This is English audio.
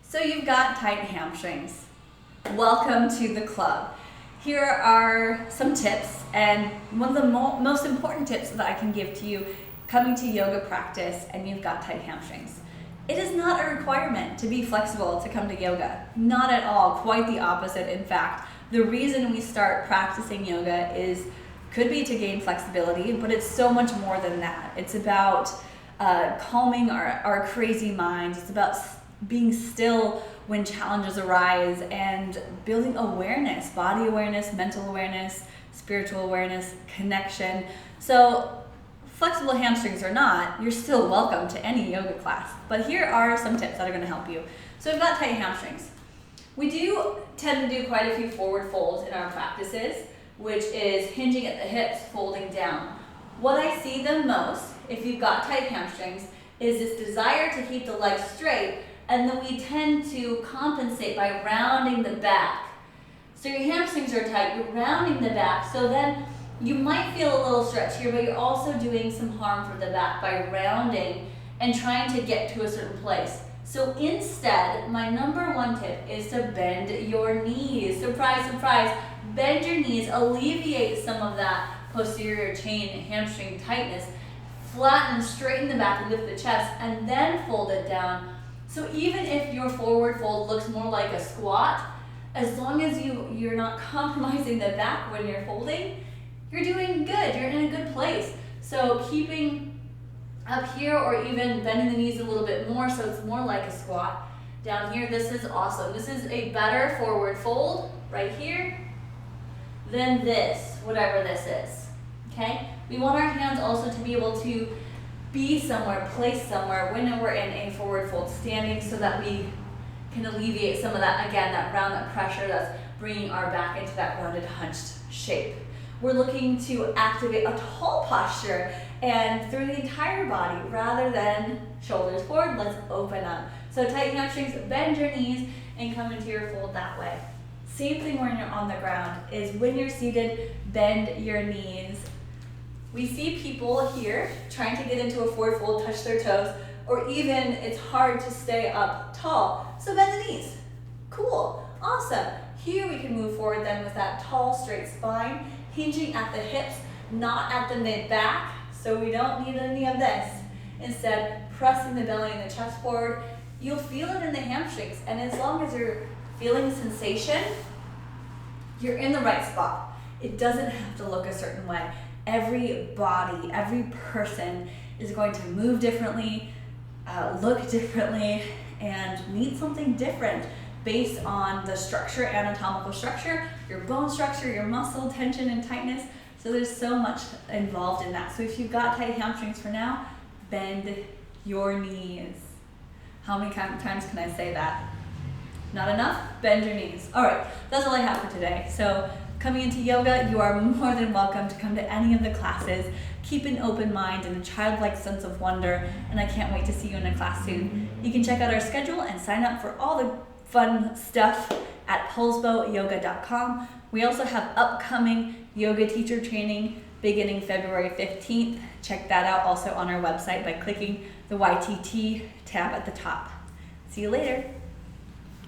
So you've got tight hamstrings. Welcome to the club. Here are some tips, and one of the most important tips that I can give to you coming to yoga practice and you've got tight hamstrings. It is not a requirement to be flexible to come to yoga. Not at all, quite the opposite. In fact, the reason we start practicing yoga could be to gain flexibility, but it's so much more than that. It's about calming our crazy minds. It's about being still when challenges arise and building awareness, body awareness, mental awareness, spiritual awareness, connection. So flexible hamstrings or not, you're still welcome to any yoga class. But here are some tips that are going to help you. So we've got tight hamstrings. We do tend to do quite a few forward folds in our practices, which is hinging at the hips, folding down. What I see the most, if you've got tight hamstrings, is this desire to keep the legs straight, and then we tend to compensate by rounding the back. So your hamstrings are tight, you're rounding the back, so then you might feel a little stretch here, but you're also doing some harm for the back by rounding and trying to get to a certain place. So instead, my number one tip is to bend your knees. Surprise, surprise, bend your knees, alleviate some of that posterior chain hamstring tightness, flatten and straighten the back, lift the chest, and then fold it down. So even if your forward fold looks more like a squat, as long as you're not compromising the back when you're folding, you're doing good, you're in a good place. So keeping up here or even bending the knees a little bit more so it's more like a squat. Down here, this is awesome. This is a better forward fold right here than this, whatever this is, okay? We want our hands also to be able to be somewhere, placed somewhere when we're in a forward fold standing so that we can alleviate some of that, again, that pressure that's bringing our back into that rounded, hunched shape. We're looking to activate a tall posture and through the entire body rather than shoulders forward, let's open up. So tight hamstrings, bend your knees and come into your fold that way. Same thing when you're on the ground is when you're seated, bend your knees. We see people here trying to get into a forward fold, touch their toes, or even it's hard to stay up tall. So bend the knees. Cool, awesome. Here we can move forward then with that tall, straight spine, hinging at the hips, not at the mid-back, so we don't need any of this. Instead, pressing the belly and the chest forward. You'll feel it in the hamstrings, and as long as you're feeling sensation, you're in the right spot. It doesn't have to look a certain way. Every body, every person is going to move differently, look differently, and need something different based on the structure, anatomical structure, your bone structure, your muscle tension and tightness. So there's so much involved in that. So if you've got tight hamstrings for now, bend your knees. How many times can I say that? Not enough? Bend your knees. All right, that's all I have for today. So coming into yoga, you are more than welcome to come to any of the classes. Keep an open mind and a childlike sense of wonder, and I can't wait to see you in a class soon. You can check out our schedule and sign up for all the fun stuff at pulseboyoga.com. We also have upcoming yoga teacher training beginning February 15th. Check that out also on our website by clicking the YTT tab at the top. See you later.